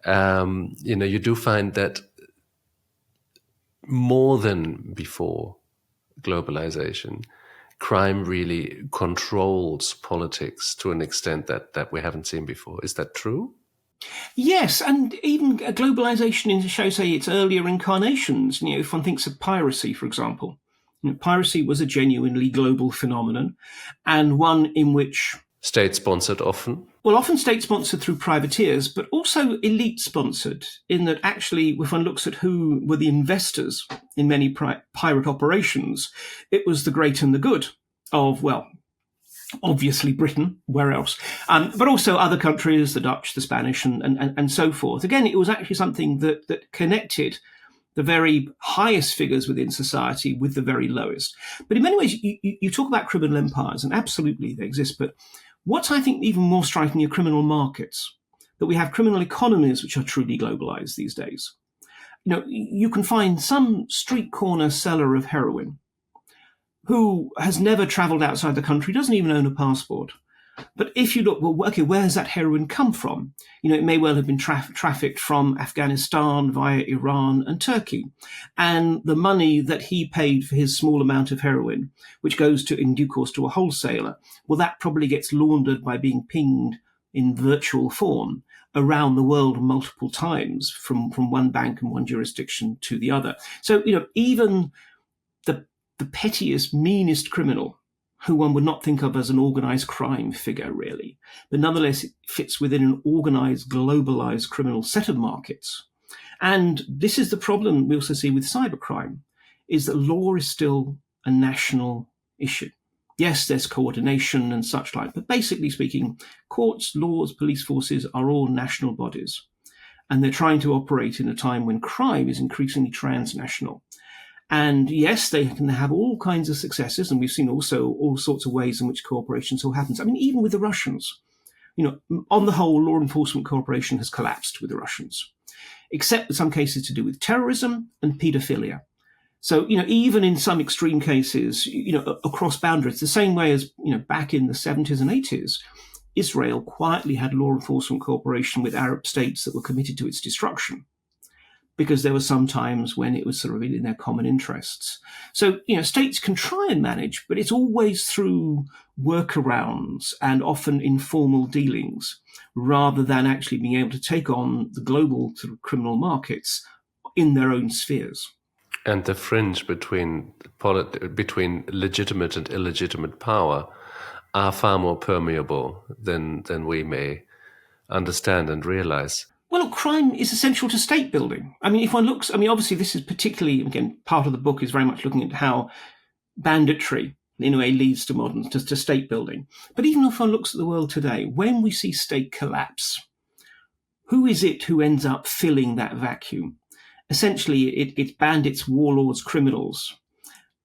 you do find that more than before globalization, crime really controls politics to an extent that we haven't seen before. Is that true? Yes, and even globalization in, shall we say, its earlier incarnations. If one thinks of piracy, for example, piracy was a genuinely global phenomenon, and one in which state-sponsored often? Well, often state-sponsored through privateers, but also elite-sponsored, in that actually, if one looks at who were the investors in many pirate operations, it was the great and the good of, well, obviously Britain, where else? But also other countries, the Dutch, the Spanish, and so forth. Again, it was actually something that connected the very highest figures within society with the very lowest. But in many ways, you talk about criminal empires, and absolutely they exist. But what's, I think, even more striking are criminal markets, that we have criminal economies which are truly globalized these days. You can find some street corner seller of heroin who has never traveled outside the country, doesn't even own a passport. But if you look, well, okay, where has that heroin come from? It may well have been trafficked from Afghanistan via Iran and Turkey. And the money that he paid for his small amount of heroin, which goes to, in due course, to a wholesaler, well, that probably gets laundered by being pinged in virtual form around the world multiple times from one bank and one jurisdiction to the other. So, even the pettiest, meanest criminal, who one would not think of as an organized crime figure, really, but nonetheless it fits within an organized, globalized criminal set of markets. And this is the problem we also see with cybercrime, is that law is still a national issue. Yes, there's coordination and such like, but basically speaking, courts, laws, police forces are all national bodies. And they're trying to operate in a time when crime is increasingly transnational. And yes, they can have all kinds of successes, and we've seen also all sorts of ways in which cooperation still happens. I mean, even with the Russians, on the whole, law enforcement cooperation has collapsed with the Russians, except in some cases to do with terrorism and paedophilia. So, even in some extreme cases, across boundaries, the same way as, back in the 70s and 80s, Israel quietly had law enforcement cooperation with Arab states that were committed to its destruction, because there were some times when it was sort of in their common interests. So, states can try and manage, but it's always through workarounds and often informal dealings, rather than actually being able to take on the global sort of criminal markets in their own spheres. And the fringe between legitimate and illegitimate power are far more permeable than we may understand and realize. Well, look, crime is essential to state building. I mean, if one looks, obviously this is particularly, again, part of the book is very much looking at how banditry, in a way, leads to state building. But even if one looks at the world today, when we see state collapse, who is it who ends up filling that vacuum? Essentially, it's bandits, warlords, criminals,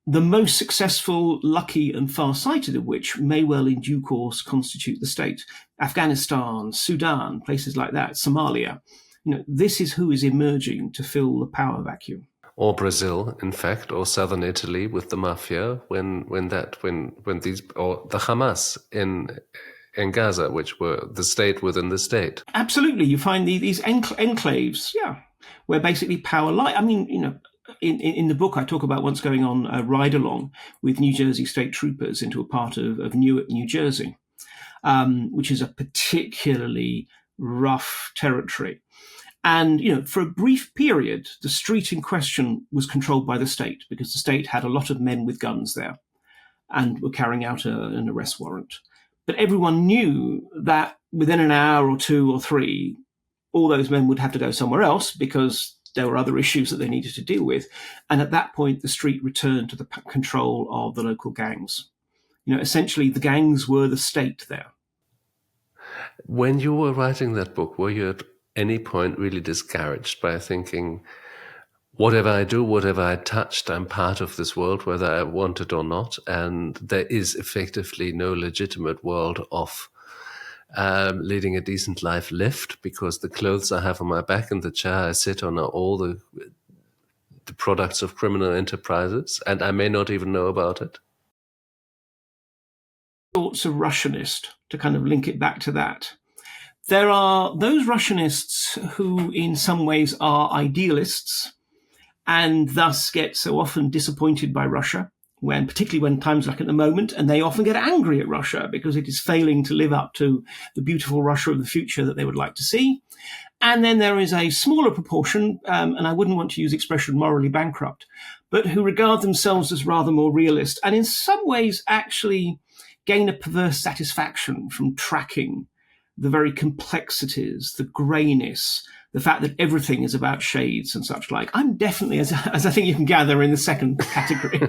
the most successful, lucky and far-sighted of which may well in due course constitute the state. Afghanistan, Sudan, places like that, Somalia. This is who is emerging to fill the power vacuum. Or Brazil, in fact, or southern Italy with the mafia, when these, or the Hamas in Gaza, which were the state within the state. Absolutely, you find these enclaves, where basically power lies. I mean, in the book, I talk about once going on a ride-along with New Jersey state troopers into a part of Newark, New Jersey, which is a particularly rough territory. And, for a brief period, the street in question was controlled by the state, because the state had a lot of men with guns there and were carrying out an arrest warrant. But everyone knew that within an hour or two or three, all those men would have to go somewhere else because there were other issues that they needed to deal with. And at that point, the street returned to the control of the local gangs. Essentially, the gangs were the state there. When you were writing that book, were you at any point really discouraged by thinking, whatever I do, whatever I touched, I'm part of this world, whether I want it or not, and there is effectively no legitimate world of leading a decent life left, because the clothes I have on my back and the chair I sit on are all the products of criminal enterprises, and I may not even know about it? Thoughts of Russianist, to kind of link it back to that. There are those Russianists who in some ways are idealists and thus get so often disappointed by Russia, particularly when times like at the moment, and they often get angry at Russia because it is failing to live up to the beautiful Russia of the future that they would like to see. And then there is a smaller proportion, and I wouldn't want to use the expression morally bankrupt, but who regard themselves as rather more realist and in some ways actually gain a perverse satisfaction from tracking the very complexities, the greyness, the fact that everything is about shades and such like. I'm definitely, as I think you can gather, in the second category.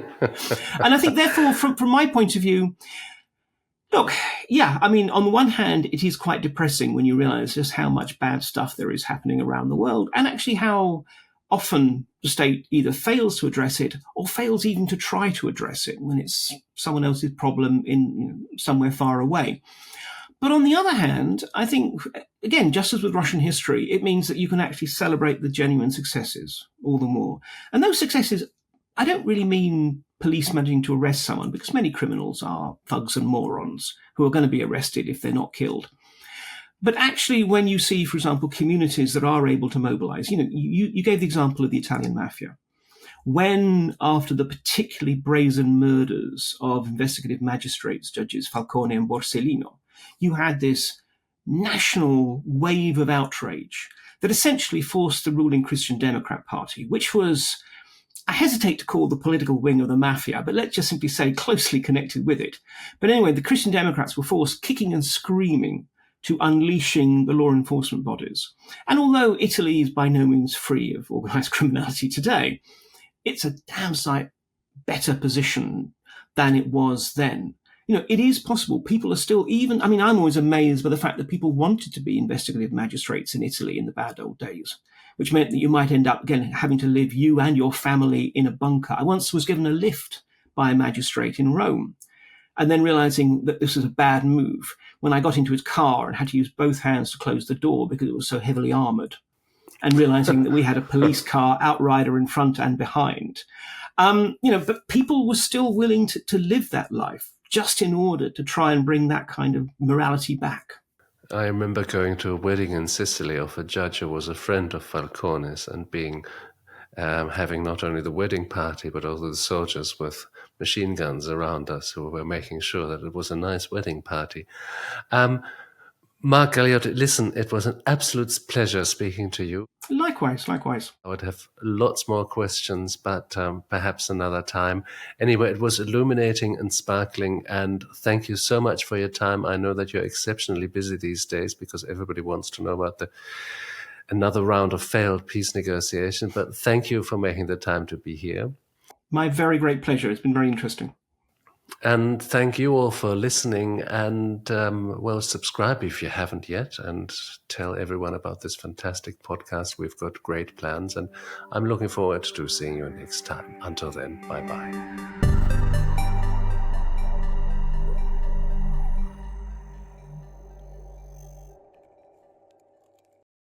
And I think, therefore, from my point of view, look, yeah, I mean, on the one hand, it is quite depressing when you realize just how much bad stuff there is happening around the world, and actually how often the state either fails to address it or fails even to try to address it when it's someone else's problem in somewhere far away. But on the other hand, I think, again, just as with Russian history, it means that you can actually celebrate the genuine successes all the more. And those successes, I don't really mean police managing to arrest someone, because many criminals are thugs and morons who are going to be arrested if they're not killed. But actually, when you see, for example, communities that are able to mobilize, you gave the example of the Italian mafia. When, after the particularly brazen murders of investigative magistrates, judges Falcone and Borsellino, you had this national wave of outrage that essentially forced the ruling Christian Democrat Party, which was, I hesitate to call the political wing of the mafia, but let's just simply say closely connected with it. But anyway, the Christian Democrats were forced, kicking and screaming, to unleashing the law enforcement bodies. And although Italy is by no means free of organised criminality today, it's a damn sight better position than it was then. It is possible. People are still I'm always amazed by the fact that people wanted to be investigative magistrates in Italy in the bad old days, which meant that you might end up, again, having to live, you and your family, in a bunker. I once was given a lift by a magistrate in Rome, and then realizing that this was a bad move when I got into his car and had to use both hands to close the door because it was so heavily armored, and realizing that we had a police car outrider in front and behind. But people were still willing to live that life just in order to try and bring that kind of morality back. I remember going to a wedding in Sicily of a judge who was a friend of Falcone's, and having not only the wedding party, but also the soldiers with machine guns around us who were making sure that it was a nice wedding party. Mark Galeotti, listen, it was an absolute pleasure speaking to you. Likewise. I would have lots more questions, but perhaps another time. Anyway, it was illuminating and sparkling, and thank you so much for your time. I know that you're exceptionally busy these days because everybody wants to know about another round of failed peace negotiation, but thank you for making the time to be here. My very great pleasure. It's been very interesting. And thank you all for listening, and subscribe if you haven't yet, and tell everyone about this fantastic podcast. We've got great plans, and I'm looking forward to seeing you next time. Until then, bye-bye.